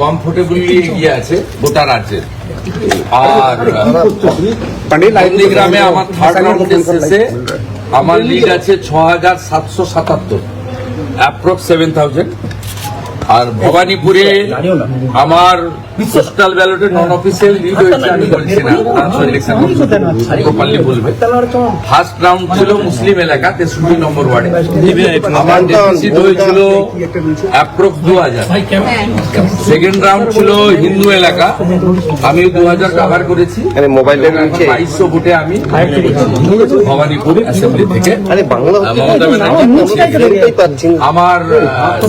Comfortably এগিয়ে আছে গোটা রাজ্যের। আর নন্দীগ্রামে আমার থার্ড রাউন্ডের শেষে আমার লিড আছে ৬,৭৭৭, অ্যাপ্রক্স 7,000। আর ভবানীপুরে আমার পোস্টাল ব্যালটে নন অফিসিয়াল লিড হয়েছে, আমি বলছি না, প্রপারলি বলবে। ফার্স্ট রাউন্ড ছিল মুসলিম এলাকা 63 নম্বর ওয়ার্ডে, আমার ডেফিসিট হয়েছিল অ্যাপ্রক্স ২০০০। সেকেন্ড রাউন্ড ছিল হিন্দু এলাকা, আমি ২০০০ কাভার করেছি। ২২০০ ভোটে আমি ভবানীপুর অ্যাসেম্বলি থেকে আমার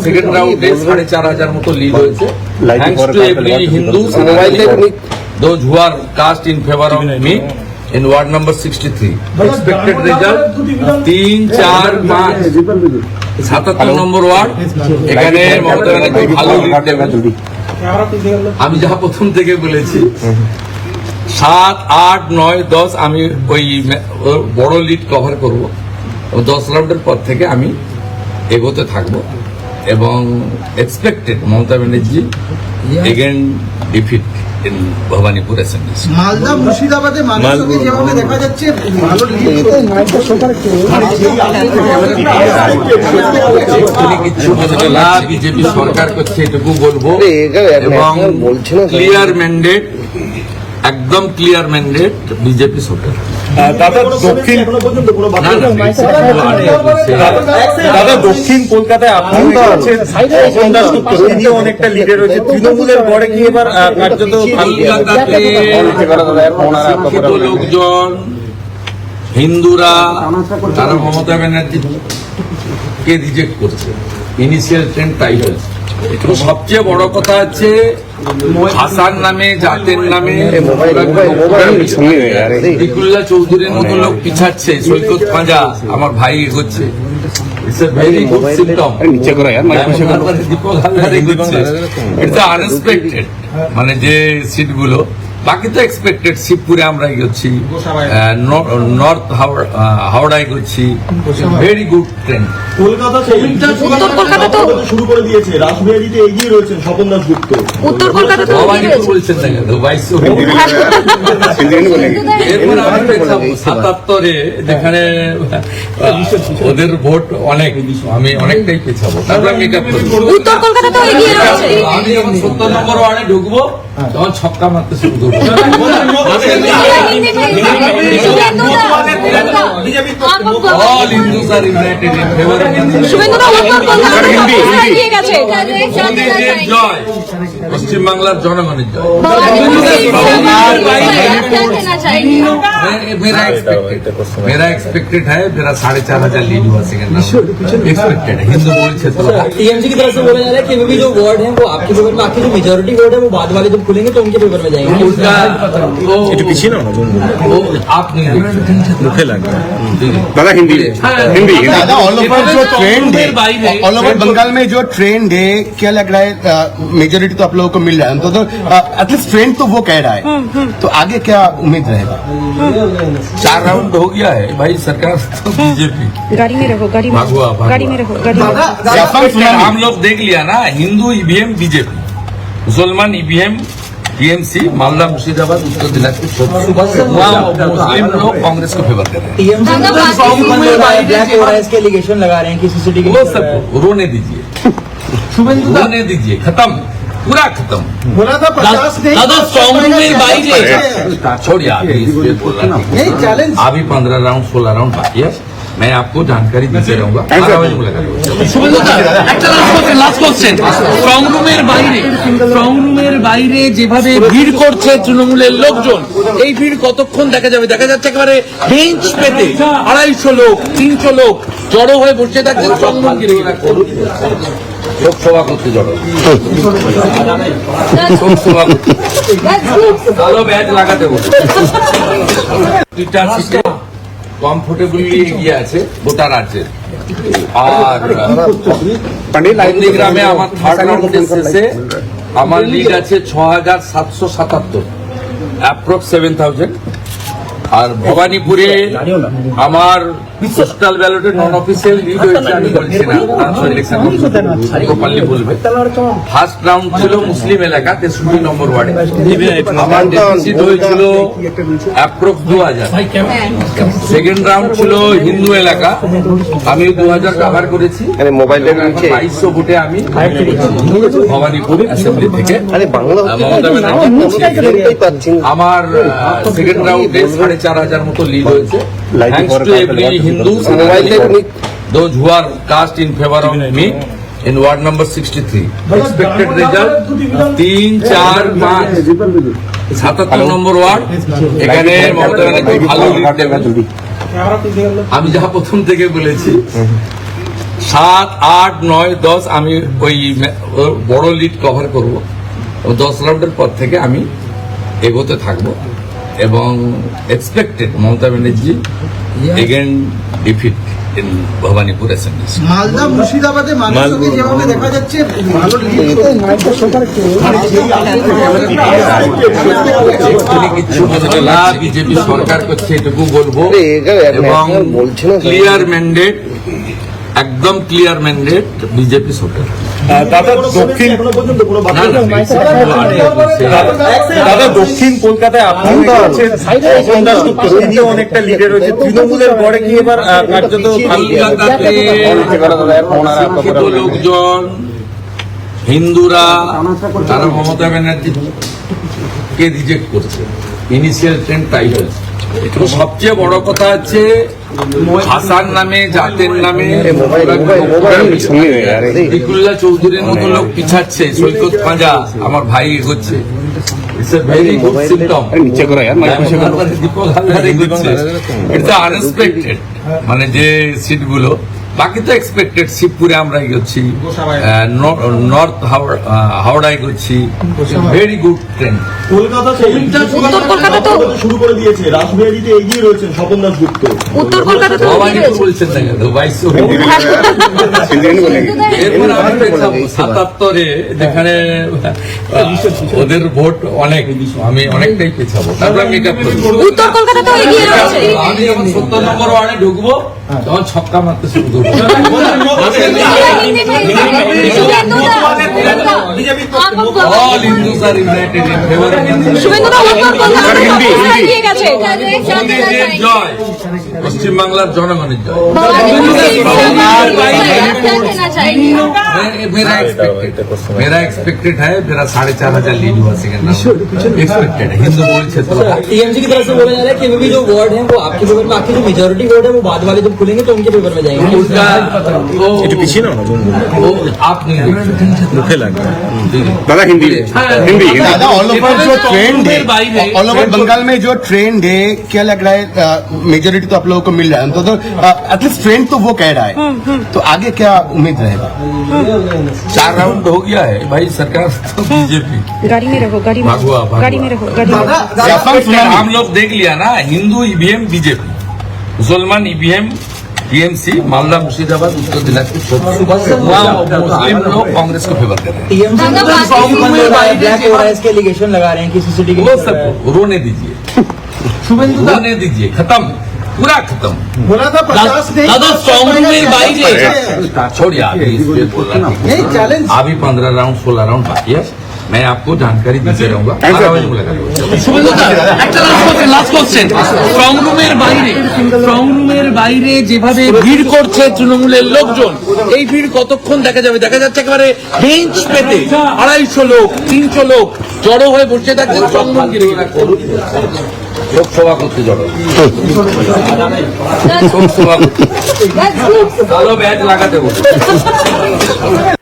সেকেন্ড রাউন্ডে ৪,৫০০ মতো লিড হয়েছে। Thanks to every Hindu, those who are cast in favor of me in ward number 63. Expected result 3, 4, 5, ৭৭ number word. এখানে মমতা ব্যানার্জি ভালো লিড দেবেন। আমি যা প্রথম থেকে বলেছি ৭, ৮, ৯, ১০ আমি ওই বড় লিড কভার করব। ১০ রাউন্ডের পর থেকে আমি এগোতে থাকবো এবং expected Mamata Banerjee again defeat in Bhabanipur assembly. Malda মুর্শিদাবাদে মানুষকে যেভাবে দেখা যাচ্ছে ভালো কিছু না, বিজেপি সরকার করছে এটুকু বলবো। এবং ক্লিয়ার ম্যান্ডেট, একদম ক্লিয়ার ম্যান্ডেট বিজেপি সরকার। দাদা দক্ষিণ কলকাতায় আপনি অনেকটা লিডে রয়েছে, তৃণমূলের গড়ে কি এবার কার্যত শিক্ষিত লোকজন, হিন্দুরা, তারা মমতা ব্যানার্জিকে রিজেক্ট করছে। ইনিশিয়াল ট্রেন্ড তাই হয়েছে। সবচেয়ে বড় কথা হচ্ছে ভাষার নামে, জাতের নামে ইকুল্লা চৌধুরীর মতো লোক পিছাচ্ছে, সৈকত পাঁজা আমার ভাই এগোচ্ছে। It's a very good symptom. Dipak Haldar এগোচ্ছে। ইটস আনএক্সপেক্টেড, মানে যে সিটগুলো, বাকি তো এক্সপেক্টেড। শিবপুরে আমরা এগোচ্ছি, নর্থ হাওড়া এগোচ্ছি। Very good trend. কলকাতা শুরু করে দিয়েছে, রাসবিহারীতে এগিয়ে রয়েছেন স্বপন দাশগুপ্ত। উত্তর কলকাতা ভবানীপুর বলছেন না কেন? ২২৭ যেখানে ওদের ভোট অনেক, আমি অনেকটাই পেছাবো। তারপরে আমি উত্তর কলকাতা তো এগিয়ে রয়েছে। আমি যখন ৭০ নম্বর ওয়ার্ডে ঢুকবো তখন ছক্কা মারতে শুরু করবো। All Hindus are united in favor of মোদীজির জয়, পশ্চিমবাংলার জনগণের জয়। मेरा एक्सपेक्टेड है, मेरा 4,500 लीड हुआ सेकंड एक्सपेक्टेड है। हिंदू बोलते तो टीएमसी की तरफ से बोला जा रहा है कि अभी जो वार्ड है वो आपके फेवर में, आपकी जो मेजोरिटी वार्ड है वो बाद वाले जब खुलेंगे तो उनके फेवर में जाएंगे। उसका वो आप नहीं मुखे लग रहा है दादा हिंदी दादा ऑल ओवर जो ट्रेंड है, ऑल ओवर बंगाल में जो ट्रेंड है, क्या लग रहा है मेजोरिटी तो आप लोगों को मिल रहा है, तो एटलीस्ट ट्रेंड तो वो कह रहा है, तो आगे क्या उम्मीद रहेगा? 4 राउंड हो गया है भाई, सरकार तो बीजेपी। गाड़ी में रहो, गाड़ी में रहो, गाड़ी में रहो। हम लोग देख लिया ना, हिंदू ईवीएम बीजेपी, मुसलमान ईवीएम टीएमसी, मालदा मुर्शिदाबाद, उत्तर दिनाजपुर, मुस्लिम लोग कांग्रेस को फेवर कर रहे हैं। टीएमसी ब्लैक हो रहा है, इसके एलिगेशन लगा रहे हैं कि सीसीटीवी वो सब रोने दीजिए, रोने दीजिए, खत्म, पूरा खत्म। बोला था 50 दादा स्ट्रॉन्ग रूम में बाई छोड़िए, नहीं चैलेंज। अभी 15 राउंड 16 राउंड बाकी है, मैं आपको जानकारी देते रहूंगा। স্ট্রং রুমের বাইরে যেভাবে ভিড় করছে তৃণমূলের লোকজন, এই ভিড় কতক্ষণ দেখা যাবে? দেখা যাচ্ছে একেবারে বেঞ্চ পেতে 250 লোক, 300 লোক জড়ো হয়ে বসে থাকছেন স্ট্রং রুম ঘিরে। লোকসভা করতে জড়ো, লোকসভা ভালো ব্যাচ লাগাতে বলুন। কমফোর্টেবলি এগিয়ে আছে গোটা রাজ্যের। আর নন্দীগ্রামে আমার থার্ড রাউন্ডের শেষে আমার লিড আছে ৬,৭৭৭, অ্যাপ্রক্স 7,000। আর ভবানীপুরে আমার পোস্টাল ব্যালটে নন অফিসিয়াল লিড হয়েছে, আমি বলছি না, প্রপারলি বলবে। ফার্স্ট রাউন্ড ছিল মুসলিম এলাকা 63 নম্বর ওয়ার্ডে, আমার ডেফিসিট হয়েছিল অ্যাপ্রক্স 2000। সেকেন্ড রাউন্ড ছিল হিন্দু এলাকা, আমি 2000 কভার করেছি। 2200 ভোটে আমি ভবানীপুর অ্যাসেম্বলি থেকে মমতা ব্যানার্জি। আমার সেকেন্ড রাউন্ডে 4500 মতো লিড হয়েছে, thanks to every Hindu those who are cast in favor of me in ward number 63. Expected result 3, 4, 5, 77 number word. এখানে মমতা ব্যানার্জি ভালো লিড দেবেন, আমি যা প্রথম থেকে বলেছি। 7, 8, 9, 10 আমি ওই বড় লিড কভার করব। 10 রাউন্ডের পর থেকে আমি এগোতে থাকবো এবং expected Mamata Banerjee again defeat in Bhabanipur assembly. Malda মুর্শিদাবাদে মানুষকে যেভাবে দেখা যাচ্ছে ভালো কিছু বলছে না, বিজেপি সরকার করছে এটুকু বলবো। এবং ক্লিয়ার ম্যান্ডেট, একদম ক্লিয়ার ম্যান্ডেট বিজেপি সরকার। দাদা দক্ষিণ না, দাদা দক্ষিণ কলকাতায় আপনি স্বপন দাশগুপ্ত তিনিও অনেকটা লিডে রয়েছে, তৃণমূলের গড়ে কি এবার কার্যত কলকাতাতে শিক্ষিত লোকজন, হিন্দুরা, তারা মমতা ব্যানার্জিকে রিজেক্ট করছে। ইনিশিয়াল ট্রেন্ড তাই হয়েছে। তো সবচেয়ে বড় কথা হচ্ছে ভাষার নামে, জাতের নামে বিকুল্লা চৌধুরীর মতো লোক পিছাচ্ছে, সৈকত পাঁজা আমার ভাই এগোচ্ছে। It's a very good symptom. Dipak Haldar এগোচ্ছে, ইটস আনএক্সপেক্টেড। মানে যে সিটগুলো, বাকি তো এক্সপেক্টেড। শিবপুরে আমরা এগোচ্ছি, নর্থ হাওড়া এগোচ্ছি, ভেরি গুড ট্রেন্ড। কলকাতা শুরু করে দিয়েছে, রাসবিহারীতে এগিয়ে রয়েছেন স্বপন দাশগুপ্ত। উত্তর কলকাতাতে ভবানীপুর বলছেন না কেন, 2200 এরপর আমি পেছাবো 77-এ, যেখানে ওদের ভোট অনেক, আমি অনেকটাই পেছাবো। তারপর আমি মেকআপ করবো। উত্তর কলকাতাতেও এগিয়ে রয়েছে। আমি যখন 70 নম্বর ওয়ার্ডে ঢুকবো তখন ছক্কা মারতে শুরু করবো। All Hindus are united in favor of Hindu. শুভেন্দুদা উত্তর কলকাতাতে এগিয়ে গেছে। মোদীজির জয়, পশ্চিমবাংলার জনগণের জয়। मेरा एक्सपेक्टेड है, मेरा 4500 लीड हुआ सेकंड एक्सपेक्टेड है। हिंदू बोल क्षेत्र टीएमसी की तरफ से बोला जा रहा है कि अभी भी जो वार्ड है वो आपके फेवर में, आपकी जो मेजोरिटी वार्ड है वो बाद वाले जब खुलेंगे तो उनके फेवर में जाएंगे। उनका वो आप नहीं देख মুখে লাগবে। दादा हिंदी दादा ऑल ओवर जो ट्रेंड है, বাইরে ऑल ओवर बंगाल में जो ट्रेंड है, क्या लग रहा है मेजोरिटी तो आप लोगों को मिल रहा है, तो एटलीस्ट ट्रेंड तो वो कह रहा है, तो आगे क्या उम्मीद रहेगा? 4 राउंड हो गया है भाई, सरकार तो बीजेपी। गाड़ी में रहो, गाड़ी में भागवा, भागवा। गाड़ी में रहो, गाड़ी में हम लोग देख लिया ना, हिंदू ईवीएम बीजेपी, मुसलमान ईवीएम टीएमसी, मालदा मुर्शिदाबाद उत्तर दिनाजपुर मुस्लिम लोग कांग्रेस को फेवर कर रहे हैं। टीएमसी ब्लैक हो रहा है, इसके एलिगेशन लगा रहे हैं कि सीसीटीवी वो सब रोने दीजिए, रोने दीजिए, खत्म, पूरा खत्म। बोला था 50 দাদা স্ট্রং রুমের বাইরে छोड़िए अभी इस पे बोलना नहीं चैलेंज अभी 15 राउंड 16 राउंड बाकी है, मैं आपको जानकारी देते रहूंगा। 12 बजे मुलाकात होगी। শুভেন্দুদা একটা লাস্ট কোশ্চেন। স্ট্রং রুমের বাইরে যেভাবে ভিড় করছে তৃণমূলের লোকজন, এই ভিড় কতক্ষণ দেখা যাবে? দেখা যাচ্ছে একেবারে বেঞ্চ পেতে 250 লোক, 300 লোক জড়ো হয়ে বসে থাকছে স্ট্রং রুম ঘিরে ঘিরে। লোকসভা করতে জড়ো, লোকসভা করতে ভালো ব্যাচ লাগাতে বলুন।